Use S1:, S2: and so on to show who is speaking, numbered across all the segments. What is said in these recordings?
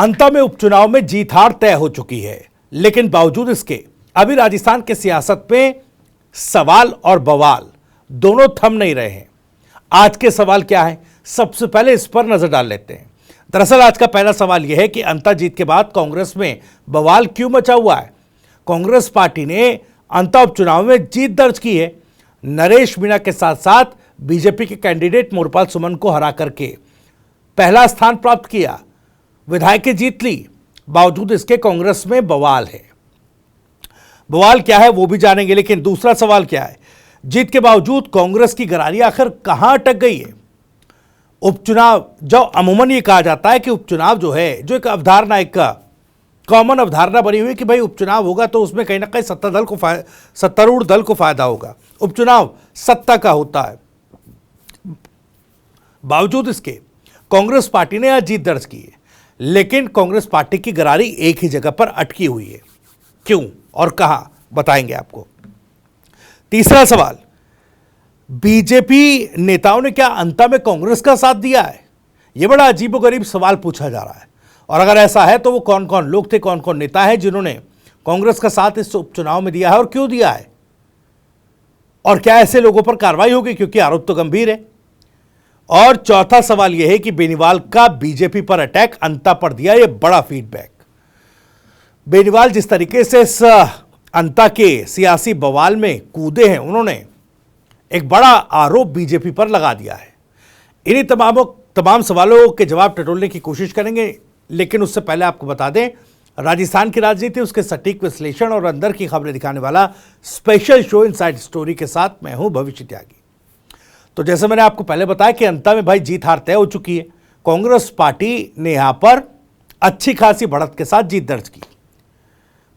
S1: अंता में उपचुनाव में जीत हार तय हो चुकी है, लेकिन बावजूद इसके अभी राजस्थान के सियासत में सवाल और बवाल दोनों थम नहीं रहे हैं। आज के सवाल क्या है, सबसे पहले इस पर नजर डाल लेते हैं। दरअसल आज का पहला सवाल यह है कि अंता जीत के बाद कांग्रेस में बवाल क्यों मचा हुआ है। कांग्रेस पार्टी ने अंता उपचुनाव में जीत दर्ज की है। नरेश मीणा के साथ साथ बीजेपी के कैंडिडेट मोरपाल सुमन को हरा करके पहला स्थान प्राप्त किया, विधायक जीत ली। बावजूद इसके कांग्रेस में बवाल है। बवाल क्या है वो भी जानेंगे, लेकिन दूसरा सवाल क्या है, जीत के बावजूद कांग्रेस की गरारी आखिर कहां अटक गई है। उपचुनाव, जो अमूमन ये कहा जाता है कि उपचुनाव जो है, जो एक अवधारणा, एक कॉमन अवधारणा बनी हुई है कि भाई उपचुनाव होगा तो उसमें कहीं ना कहीं सत्तारूढ़ दल को फायदा होगा। उपचुनाव सत्ता का होता है। बावजूद इसके कांग्रेस पार्टी ने आज जीत दर्ज की है, लेकिन कांग्रेस पार्टी की गरारी एक ही जगह पर अटकी हुई है। क्यों और कहां, बताएंगे आपको। तीसरा सवाल, बीजेपी नेताओं ने क्या अंता में कांग्रेस का साथ दिया है। यह बड़ा अजीबोगरीब सवाल पूछा जा रहा है, और अगर ऐसा है तो वो कौन कौन लोग थे, कौन कौन नेता है जिन्होंने कांग्रेस का साथ इस उपचुनाव में दिया है और क्यों दिया है, और क्या ऐसे लोगों पर कार्रवाई होगी, क्योंकि आरोप तो गंभीर है। और चौथा सवाल यह है कि बेनीवाल का बीजेपी पर अटैक अंता पर दिया, यह बड़ा फीडबैक। बेनीवाल जिस तरीके से इस अंता के सियासी बवाल में कूदे हैं, उन्होंने एक बड़ा आरोप बीजेपी पर लगा दिया है। इन्हीं तमाम सवालों के जवाब टटोलने की कोशिश करेंगे, लेकिन उससे पहले आपको बता दें, राजस्थान की राजनीति, उसके सटीक विश्लेषण और अंदर की खबरें दिखाने वाला स्पेशल शो इनसाइड स्टोरी के साथ मैं हूं भविष्य त्यागी। तो जैसे मैंने आपको पहले बताया कि अंता में भाई जीत हार तय हो चुकी है। कांग्रेस पार्टी ने यहां पर अच्छी खासी बढ़त के साथ जीत दर्ज की।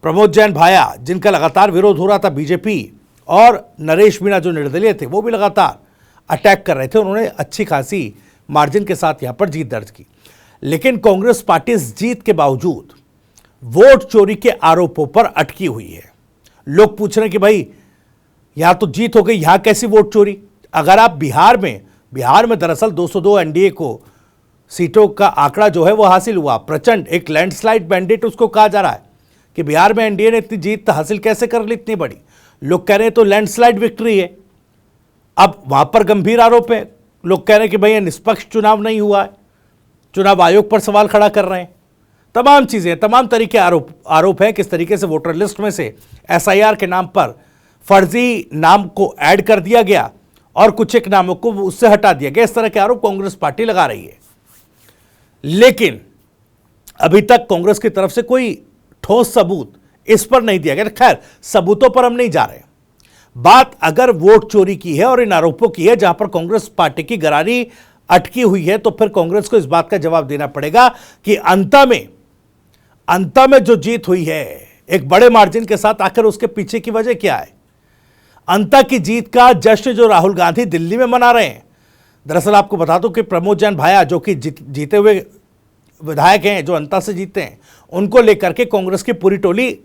S1: प्रमोद जैन भाया, जिनका लगातार विरोध हो रहा था बीजेपी, और नरेश मीणा जो निर्दलीय थे, वो भी लगातार अटैक कर रहे थे, उन्होंने अच्छी खासी मार्जिन के साथ यहां पर जीत दर्ज की। लेकिन कांग्रेस पार्टी इस जीत के बावजूद वोट चोरी के आरोपों पर अटकी हुई है। लोग पूछ रहे हैं कि भाई यहां तो जीत हो गई, यहां कैसी वोट चोरी। अगर आप बिहार में दरअसल 202 एनडीए को सीटों का आंकड़ा जो है वो हासिल हुआ। प्रचंड एक लैंडस्लाइड मैंडेट उसको कहा जा रहा है कि बिहार में एनडीए ने इतनी जीत हासिल कैसे कर ली, इतनी बड़ी। लोग कह रहे हैं तो लैंडस्लाइड विक्ट्री है। अब वहां पर गंभीर आरोप है। लोग कह रहे हैं कि भाई ये निष्पक्ष चुनाव नहीं हुआ है, चुनाव आयोग पर सवाल खड़ा कर रहे हैं। तमाम चीजें, तमाम तरीके आरोप है। किस तरीके से वोटर लिस्ट में से एसआईआर के नाम पर फर्जी नाम को ऐड कर दिया गया और कुछ एक नामों को उससे हटा दिया गया, इस तरह के आरोप कांग्रेस पार्टी लगा रही है। लेकिन अभी तक कांग्रेस की तरफ से कोई ठोस सबूत इस पर नहीं दिया गया। खैर, सबूतों पर हम नहीं जा रहे। बात अगर वोट चोरी की है और इन आरोपों की है, जहां पर कांग्रेस पार्टी की गरारी अटकी हुई है, तो फिर कांग्रेस को इस बात का जवाब देना पड़ेगा कि अंता में जो जीत हुई है एक बड़े मार्जिन के साथ, आखिर उसके पीछे की वजह क्या है। अंता की जीत का जश्न जो राहुल गांधी दिल्ली में मना रहे हैं। दरअसल आपको बता दूं कि प्रमोद जैन भाया, जो कि जीते हुए विधायक हैं, जो अंता से जीते हैं, उनको लेकर के कांग्रेस की पूरी टोली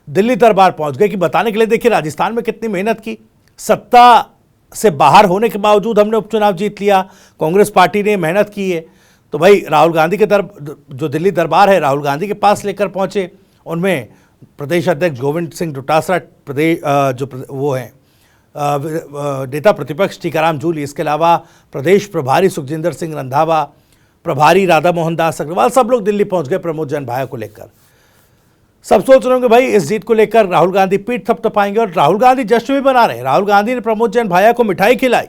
S1: दिल्ली दरबार पहुंच गई कि बताने के लिए देखिए राजस्थान में कितनी मेहनत की, सत्ता से बाहर होने के बावजूद हमने उपचुनाव जीत लिया, कांग्रेस पार्टी ने मेहनत की है। तो भाई राहुल गांधी के जो दिल्ली दरबार है, राहुल गांधी के पास लेकर पहुंचे। उनमें प्रदेश अध्यक्ष गोविंद सिंह डोटासरा, वो हैं नेता प्रतिपक्ष टीकाराम जूली, इसके अलावा प्रदेश प्रभारी सुखजिंदर सिंह रंधावा, प्रभारी राधा मोहन दास अग्रवाल, सब लोग दिल्ली पहुंच गए प्रमोद जैन भाया को लेकर। सब सोच रहे होंगे भाई इस जीत को लेकर राहुल गांधी पीठ थपथपाएंगे, और राहुल गांधी जश्न भी बना रहे हैं। राहुल गांधी ने प्रमोद जैन भाया को मिठाई खिलाई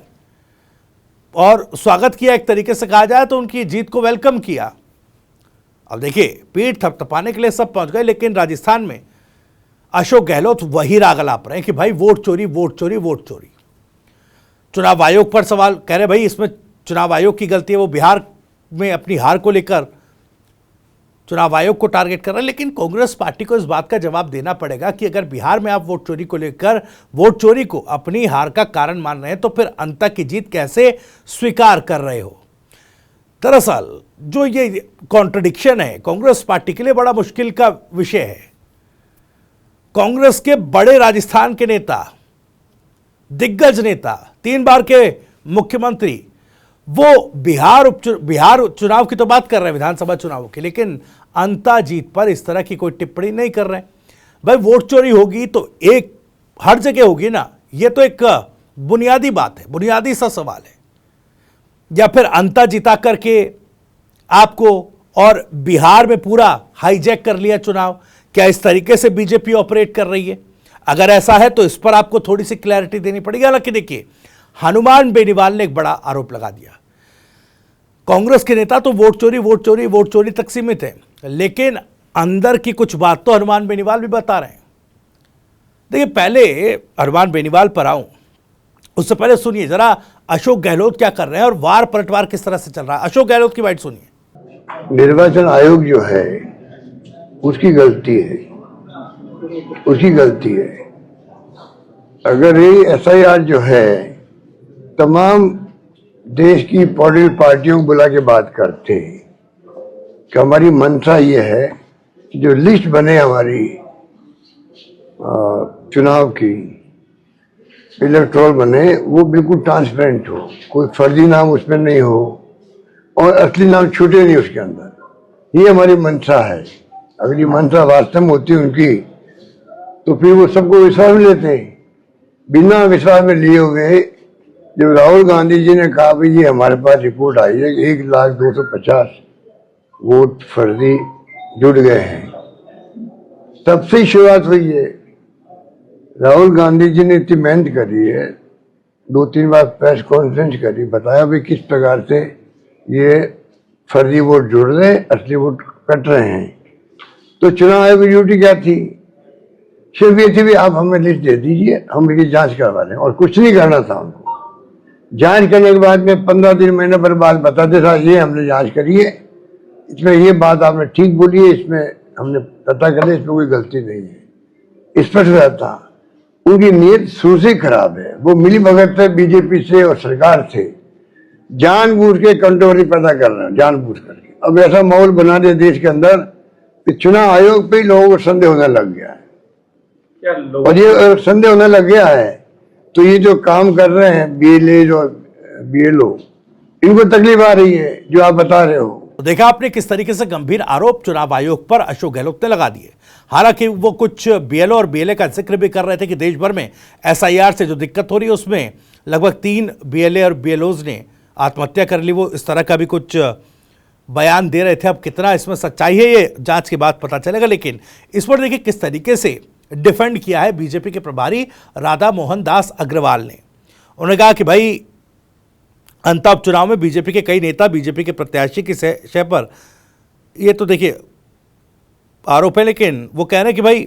S1: और स्वागत किया, एक तरीके से कहा जाए तो उनकी जीत को वेलकम किया। अब देखिए, पीठ थपथपाने के लिए सब पहुंच गए, लेकिन राजस्थान में अशोक गहलोत वही राग अलाप रहे हैं कि भाई वोट चोरी, वोट चोरी, वोट चोरी। चुनाव आयोग पर सवाल, कह रहे भाई इसमें चुनाव आयोग की गलती है। वो बिहार में अपनी हार को लेकर चुनाव आयोग को टारगेट कर रहा है। लेकिन कांग्रेस पार्टी को इस बात का जवाब देना पड़ेगा कि अगर बिहार में आप वोट चोरी को लेकर, वोट चोरी को अपनी हार का कारण मान रहे हैं, तो फिर अंता की जीत कैसे स्वीकार कर रहे हो। दरअसल जो ये कॉन्ट्रडिक्शन है कांग्रेस पार्टी के लिए बड़ा मुश्किल का विषय है। कांग्रेस के बड़े राजस्थान के नेता, दिग्गज नेता, 3 बार के मुख्यमंत्री वो बिहार चुनाव की तो बात कर रहे हैं, विधानसभा चुनाव की, लेकिन अंता जीत पर इस तरह की कोई टिप्पणी नहीं कर रहे हैं। भाई वोट चोरी होगी तो एक हर जगह होगी ना, ये तो एक बुनियादी बात है, बुनियादी सा सवाल है। या फिर अंता जिता करके आपको और बिहार में पूरा हाईजैक कर लिया चुनाव, क्या इस तरीके से बीजेपी ऑपरेट कर रही है? अगर ऐसा है तो इस पर आपको थोड़ी सी क्लैरिटी देनी पड़ेगी। हालांकि देखिए, हनुमान बेनीवाल ने एक बड़ा आरोप लगा दिया, कांग्रेस के नेता तो वोट चोरी तक सीमित है, लेकिन अंदर की कुछ बात तो हनुमान बेनीवाल भी बता रहे हैं। देखिए, पहले हनुमान बेनीवाल पर आऊं उससे पहले सुनिए जरा अशोक गहलोत क्या कर रहे हैं और वार पलटवार किस तरह से चल रहा है। अशोक गहलोत की बात सुनिए।
S2: निर्वाचन आयोग जो है उसकी गलती है, अगर ये एसआईआर जो है तमाम देश की पॉलिटिकल पार्टियों को बुला के बात करते हैं कि हमारी मंशा ये है कि जो लिस्ट बने हमारी चुनाव की, इलेक्टोरल बने, वो बिल्कुल ट्रांसपेरेंट हो, कोई फर्जी नाम उसमें नहीं हो और असली नाम छूटे नहीं उसके अंदर। ये हमारी मंशा है। अगर ये मंशा वास्तव में होती उनकी तो फिर वो सबको विश्वास में लेते हैं। बिना विश्वास में लिए हुए जब राहुल गांधी जी ने कहा भाई ये हमारे पास रिपोर्ट आई है कि 1,250,000 वोट फर्जी जुड़ गए हैं, तब से ही शुरुआत हुई है। राहुल गांधी जी ने इतनी मेहनत करी है, 2-3 बार प्रेस कॉन्फ्रेंस करी, बताया भाई किस प्रकार से ये फर्जी वोट जुड़ रहे, असली वोट कट रहे हैं। तो चुनाव आयोग की ड्यूटी क्या थी? सिर्फ ये थी भी आप हमें लिस्ट दे दीजिए, हम इसकी जांच करवा लें, और कुछ नहीं करना था उनको। जांच करने के बाद में 15 दिन महीने पर बाद बताते था ये हमने जांच करी है, इसमें ये बात आपने ठीक बोली है, इसमें हमने पता कर लिया, इसमें कोई गलती नहीं है। स्पष्ट रहता। उनकी नीयत शुरू से खराब है। वो मिली भगत है बीजेपी से और सरकार से, जानबूझ के कंट्रोवर्सी पैदा कर रहे हैं, जानबूझ करके। अब ऐसा माहौल बना दिया देश के अंदर कि चुनाव आयोग पे ही लोगों को संदेह होने लग गया है। और ये संदेह होने लग गया है तो ये जो काम कर रहे हैं बीएलए और बीएलओ, इनको तकलीफ आ रही है जो आप बता रहे हो।
S1: तो देखा आपने किस तरीके से गंभीर आरोप चुनाव आयोग पर अशोक गहलोत ने लगा दिए। हालांकि वो कुछ बीएलओ और बीएलए का जिक्र भी कर रहे थे कि देश भर में एसआईआर से जो दिक्कत हो रही है उसमें लगभग 3 बीएलए और बीएलओज ने आत्महत्या कर ली। वो इस तरह का भी कुछ बयान दे रहे थे। अब कितना इसमें सच्चाई है ये जांच के बाद पता चलेगा। लेकिन इस पर देखिए किस तरीके से डिफेंड किया है बीजेपी के प्रभारी राधा मोहन दास अग्रवाल ने। उन्होंने कहा कि भाई अंत उपचुनाव में बीजेपी के कई नेता बीजेपी के प्रत्याशी की शय पर, ये तो देखिए आरोप है, लेकिन वो कह रहे हैं कि भाई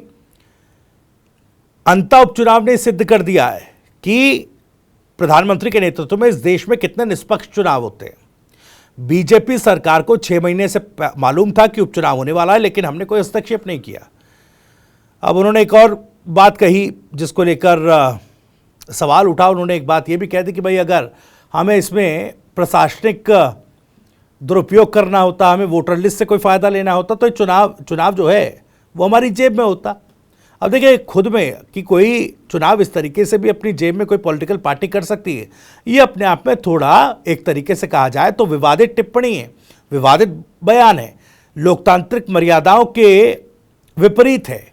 S1: अंत उपचुनाव ने सिद्ध कर दिया है कि प्रधानमंत्री के नेतृत्व में इस देश में कितने निष्पक्ष चुनाव होते हैं। बीजेपी सरकार को 6 महीने से मालूम था कि उपचुनाव होने वाला है, लेकिन हमने कोई हस्तक्षेप नहीं किया। अब उन्होंने एक और बात कही जिसको लेकर सवाल उठा। उन्होंने एक बात ये भी कह दी कि भाई अगर हमें इसमें प्रशासनिक दुरुपयोग करना होता, हमें वोटर लिस्ट से कोई फ़ायदा लेना होता, तो चुनाव जो है वो हमारी जेब में होता। अब देखिए खुद में कि कोई चुनाव इस तरीके से भी अपनी जेब में कोई पॉलिटिकल पार्टी कर सकती है, ये अपने आप में थोड़ा एक तरीके से कहा जाए तो विवादित टिप्पणी है, विवादित बयान है, लोकतांत्रिक मर्यादाओं के विपरीत है।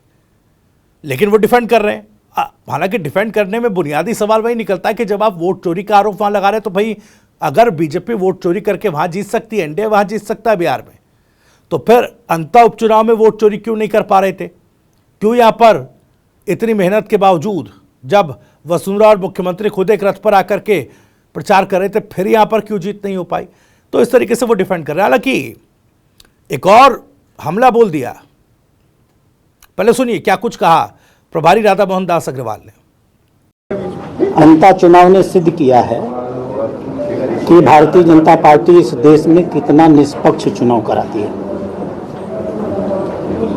S1: लेकिन वो डिफेंड कर रहे हैं। हालांकि डिफेंड करने में बुनियादी सवाल वही निकलता है कि जब आप वोट चोरी का आरोप वहां लगा रहे हैं तो भाई अगर बीजेपी वोट चोरी करके वहां जीत सकती है, एनडीए वहां जीत सकता है बिहार में, तो फिर अंत उपचुनाव में वोट चोरी क्यों नहीं कर पा रहे थे? क्यों यहां पर इतनी मेहनत के बावजूद जब वसुंधरा और मुख्यमंत्री खुद एक रथ पर आकर के प्रचार कर रहे थे, फिर यहां पर क्यों जीत नहीं हो पाई? तो इस तरीके से वो डिफेंड कर रहे हैं। हालांकि एक और हमला बोल दिया, पहले सुनिए क्या कुछ कहा प्रभारी राधा मोहन दास अग्रवाल ने।
S3: अंता चुनाव ने सिद्ध किया है कि भारतीय जनता पार्टी इस देश में कितना निष्पक्ष चुनाव कराती है।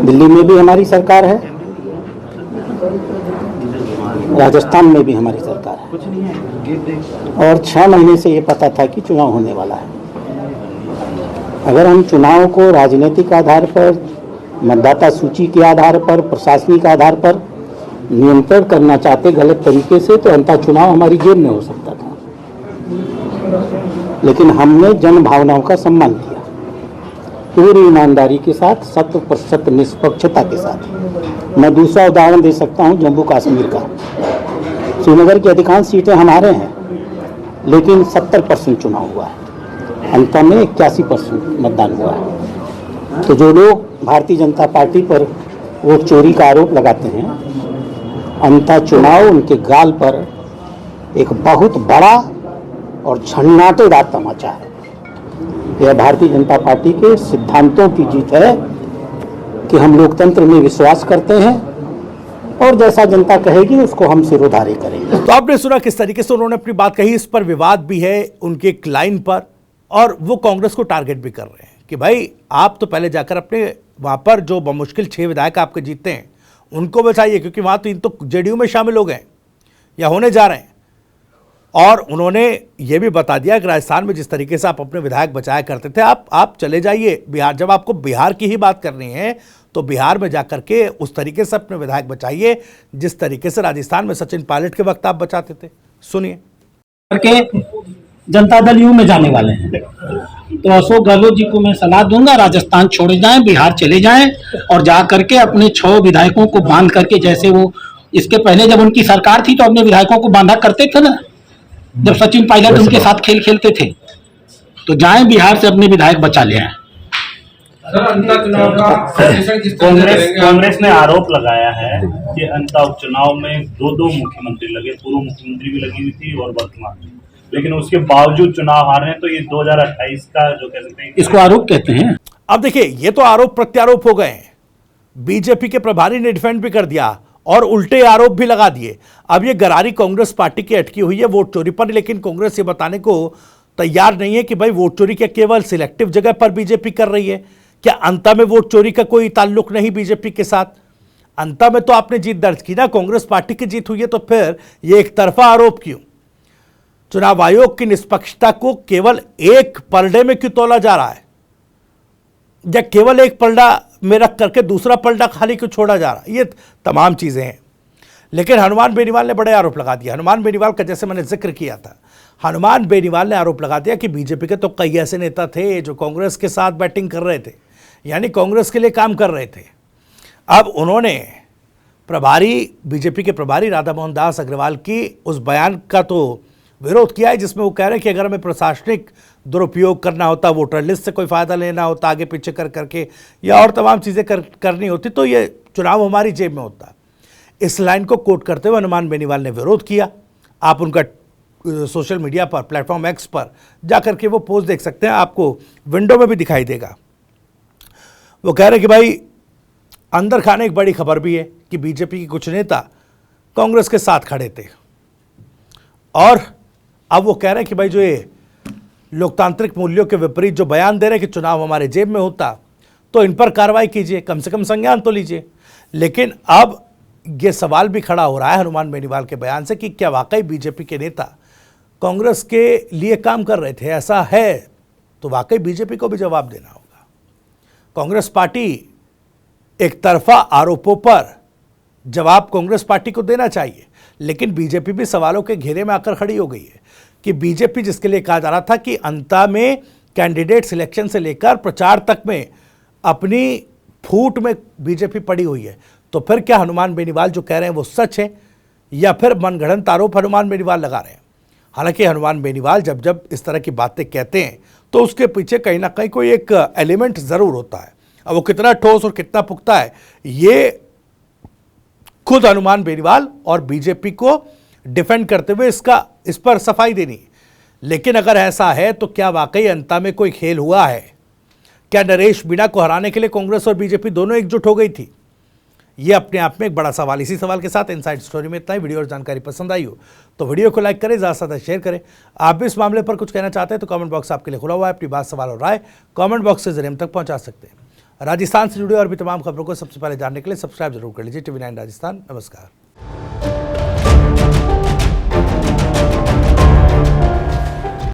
S3: दिल्ली में भी हमारी सरकार है, राजस्थान में भी हमारी सरकार है, और 6 महीने से ये पता था कि चुनाव होने वाला है। अगर हम चुनाव को राजनीतिक आधार पर, मतदाता सूची के आधार पर, प्रशासनिक आधार पर नियंत्रण करना चाहते गलत तरीके से, तो अंता चुनाव हमारी जेब में हो सकता था। लेकिन हमने जन भावनाओं का सम्मान किया, पूरी ईमानदारी के साथ, 100% निष्पक्षता के साथ। मैं दूसरा उदाहरण दे सकता हूं जम्मू कश्मीर का। श्रीनगर की अधिकांश सीटें हमारे हैं, लेकिन 70% चुनाव हुआ है, अंत में 81% मतदान हुआ है। तो जो लोग भारतीय जनता पार्टी पर वोट चोरी का आरोप लगाते हैं, अंत चुनाव उनके गाल पर एक बहुत बड़ा और झन्नाटेदार तमाचा है। यह भारतीय जनता पार्टी के सिद्धांतों की जीत है कि हम लोकतंत्र में विश्वास करते हैं और जैसा जनता कहेगी उसको हम सिरोधार्य करेंगे।
S1: तो आपने सुना किस तरीके से उन्होंने अपनी बात कही। इस पर विवाद भी है उनके एक लाइन पर, और वो कांग्रेस को टारगेट भी कर रहे हैं कि भाई आप तो पहले जाकर अपने वहां पर जो बमुश्किल 6 विधायक आपके जीतते हैं उनको बचाइए, क्योंकि वहां तो इन तो जेडीयू में शामिल हो गए या होने जा रहे हैं। और उन्होंने ये भी बता दिया कि राजस्थान में जिस तरीके से आप अपने विधायक बचाया करते थे, आप चले जाइए बिहार। जब आपको बिहार की ही बात करनी है तो बिहार में जाकर के उस तरीके से अपने विधायक बचाइए जिस तरीके से राजस्थान में सचिन पायलट के वक्त आप बचाते थे। सुनिए।
S4: करके जनता दल यू में जाने वाले हैं, तो अशोक गहलोत जी को मैं सलाह दूंगा राजस्थान छोड़ जाएं, बिहार चले जाएं और जा करके अपने 6 विधायकों को बांध करके, जैसे वो इसके पहले जब उनकी सरकार थी तो अपने विधायकों को बांधा करते थे ना, जब सचिन पायलट उनके साथ खेल खेलते थे, तो जाएं बिहार से अपने विधायक बचा ले आए।
S5: कांग्रेस ने आरोप लगाया है कि अंता उपचुनाव में 2 मुख्यमंत्री लगे, पूर्व मुख्यमंत्री भी लगी हुई थी और वर्तमान में, लेकिन उसके बावजूद चुनाव हार रहे हैं। तो ये 2028 का जो कह सकते हैं,
S4: इसको आरोप कहते हैं।
S1: अब देखिए, ये तो आरोप प्रत्यारोप हो गए। बीजेपी के प्रभारी ने डिफेंड भी कर दिया और उल्टे आरोप भी लगा दिए। अब ये गरारी कांग्रेस पार्टी की अटकी हुई है वोट चोरी पर, लेकिन कांग्रेस ये बताने को तैयार नहीं है कि भाई वोट चोरी क्या केवल सिलेक्टिव जगह पर बीजेपी कर रही है, क्या अंता में वोट चोरी का कोई ताल्लुक नहीं बीजेपी के साथ। अंता में तो आपने जीत दर्ज की ना, कांग्रेस पार्टी की जीत हुई है, तो फिर ये एक तरफा आरोप क्यों। चुनाव आयोग की निष्पक्षता को केवल एक पलड़े में क्यों तोला जा रहा है, या केवल एक पलड़ा में रख करके दूसरा पलड़ा खाली क्यों छोड़ा जा रहा है। ये तमाम चीजें हैं। लेकिन हनुमान बेनीवाल ने बड़े आरोप लगा दिया। हनुमान बेनीवाल का जैसे मैंने जिक्र किया था, हनुमान बेनीवाल ने आरोप लगा दिया कि बीजेपी के तो कई ऐसे नेता थे जो कांग्रेस के साथ बैटिंग कर रहे थे, यानी कांग्रेस के लिए काम कर रहे थे। अब उन्होंने बीजेपी के प्रभारी राधा मोहन दास अग्रवाल की उस बयान का तो विरोध किया है जिसमें वो कह रहे हैं कि अगर हमें प्रशासनिक दुरुपयोग करना होता, वोटर लिस्ट से कोई फायदा लेना होता, आगे पीछे कर करके या और तमाम चीज़ें करनी होती, तो ये चुनाव हमारी जेब में होता। इस लाइन को कोट करते हुए हनुमान बेनीवाल ने विरोध किया। आप उनका सोशल मीडिया पर, प्लेटफॉर्म एक्स पर जाकर के वो पोस्ट देख सकते हैं, आपको विंडो में भी दिखाई देगा। वो कह रहे हैं कि भाई अंदर खाने एक बड़ी खबर भी है कि बीजेपी के कुछ नेता कांग्रेस के साथ खड़े थे, और अब वो कह रहे हैं कि भाई जो ये लोकतांत्रिक मूल्यों के विपरीत जो बयान दे रहे हैं कि चुनाव हमारे जेब में होता, तो इन पर कार्रवाई कीजिए, कम से कम संज्ञान तो लीजिए। लेकिन अब ये सवाल भी खड़ा हो रहा है हनुमान बेनीवाल के बयान से कि क्या वाकई बीजेपी के नेता कांग्रेस के लिए काम कर रहे थे। ऐसा है तो वाकई बीजेपी को भी जवाब देना होगा। कांग्रेस पार्टी एक तरफा आरोपों पर जवाब कांग्रेस पार्टी को देना चाहिए, लेकिन बीजेपी भी सवालों के घेरे में आकर खड़ी हो गई है कि बीजेपी जिसके लिए कहा जा रहा था कि अंता में कैंडिडेट सिलेक्शन से लेकर प्रचार तक में अपनी फूट में बीजेपी पड़ी हुई है, तो फिर क्या हनुमान बेनीवाल जो कह रहे हैं वो सच है या फिर मनगढ़ंत आरोप हनुमान बेनीवाल लगा रहे हैं। हालांकि हनुमान बेनीवाल जब जब इस तरह की बातें कहते हैं तो उसके पीछे कहीं ना कहीं कोई एक एलिमेंट ज़रूर होता है। अब वो कितना ठोस और कितना पुख्ता है ये खुद हनुमान बेनीवाल और बीजेपी को डिफेंड करते हुए इस पर सफाई देनी। लेकिन अगर ऐसा है तो क्या वाकई अंता में कोई खेल हुआ है? क्या नरेश मीणा को हराने के लिए कांग्रेस और बीजेपी दोनों एकजुट हो गई थी? ये अपने आप में एक बड़ा सवाल। इसी सवाल के साथ इनसाइड स्टोरी में इतना ही। वीडियो और जानकारी पसंद आई हो तो वीडियो को लाइक करें, ज़्यादा से ज़्यादा शेयर करें। आप भी इस मामले पर कुछ कहना चाहते हैं तो कमेंट बॉक्स आपके लिए खुला हुआ है। अपनी बात, सवाल और राय कमेंट बॉक्स के जरिए हम तक पहुंचा सकते हैं। राजस्थान से जुड़े और भी तमाम खबरों को सबसे पहले जानने के लिए सब्सक्राइब जरूर कर लीजिए टीवी 9 राजस्थान। नमस्कार।